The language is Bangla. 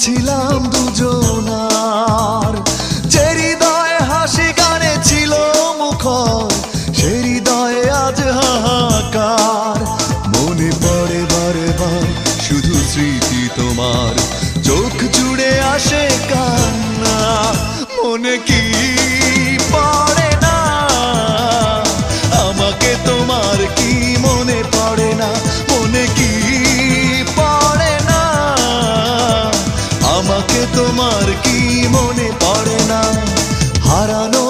ছিলাম দুজনার, যে হৃদয়ে হাসি গানে ছিল মুখর, সে হৃদয়ে আজ হাহাকার। মনে পড়ে বারে বার শুধু স্মৃতি তোমার, চোখ জুড়ে আসে কান্না। মনে কি পড়ে না আমাকে তোমার, কি মনে পড়ে না, মনে কি পড়ে না আমাকে তোমার, কি মনে পড়ে না। হারানো